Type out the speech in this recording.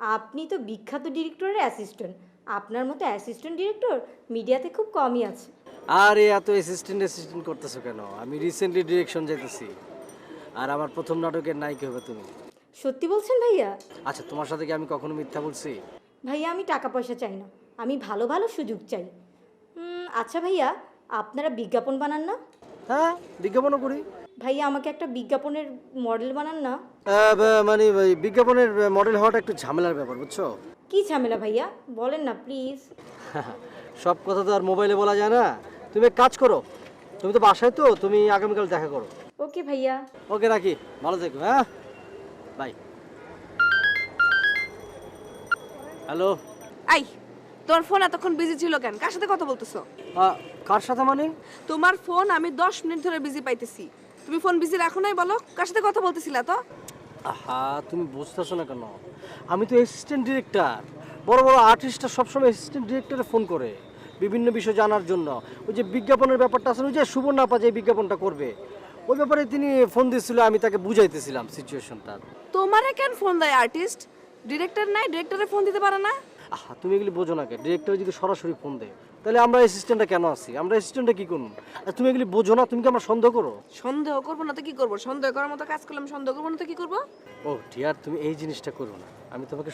আপনি তো বিখ্যাত ডিরেক্টরের অ্যাসিস্ট্যান্ট, আপনার মতো অ্যাসিস্ট্যান্ট ডিরেক্টর মিডিয়াতে খুব কমই আছে। আরে এত অ্যাসিস্ট্যান্ট করতেছো কেন? আমি রিসেন্টলি ডিরেকশন যাইতেছি, আর আমার প্রথম নাটকের নায়িকা হবে তুমি। সত্যি বলছেন ভাইয়া? আচ্ছা, তোমার সাথে কি আমি কখনো মিথ্যা বলছি? ভাইয়া আমি টাকা পয়সা চাই না, আমি ভালো ভালো সুযোগ চাই। আচ্ছা ভাইয়া, আপনারা বিজ্ঞাপন বানান না? হ্যাঁ, বিজ্ঞাপনও করি। ভাইয়া আমাকে একটা বিজ্ঞাপনের মডেল বানান না? মানে ওই বিজ্ঞাপনের মডেল হওয়াটা একটু ঝামেলার ব্যাপার, বুঝছো? কি ঝামেলা ভাইয়া, বলেন না প্লিজ। সব কথা তো আর মোবাইলে বলা যায় না। তুমি এক কাজ করো, তুমি তো বাসায়, তো তুমি আগামীকাল দেখা করো। ওকে ভাইয়া। ওকে, রাখি, ভালো থেকো। হ্যাঁ, বাই। হ্যালো। আই, তোমার ফোন এতক্ষণ বিজি ছিল কেন? কার সাথে কথা বলতেছো? কার সাথে মানে? তোমার ফোন আমি 10 মিনিট ধরে বিজি পাইতেছি। তুমি ফোন বিজি রাখো নাই, বলো কার সাথে কথা বলতেছিলা তো? আহা, তুমি বুঝতেছো না কেন? আমি তো অ্যাসিস্ট্যান্ট ডিরেক্টর। বড় বড় আর্টিস্টরা সবসময় অ্যাসিস্ট্যান্ট ডিরেক্টরে ফোন করে বিভিন্ন বিষয় জানার জন্য। ওই যে বিজ্ঞাপনের ব্যাপারটা আছে, ওই যে সুবর্ণাপা যে বিজ্ঞাপনটা করবে, ওই ব্যাপারে তিনি ফোন দিয়েছিল, আমি তাকে বুঝাইতেছিলাম সিচুয়েশনটা। তোমারে কেন ফোন দেয় আর্টিস্ট? ডিরেক্টর নাই, ডিরেক্টরে ফোন দিতে পারে না? আহা, তুমি এগুলি বোঝো না কে? ডিরেক্টর যদি সরাসরি ফোন দেয়, তাহলে আমরা অ্যাসিস্ট্যান্টটা কেন আছি? আমরা অ্যাসিস্ট্যান্টটা কি করবো? আর তুমি এগুলি বোঝো না, তুমি কি আমরা সন্দেহ করো? সন্দেহ করবো না তো কি করবো? সন্দেহ করার মতো কাজ করলাম, সন্দেহ করবো না তো কি করবো? ও ডিয়ার, তুমি এই জিনিসটা করো না। আমি তোমাকে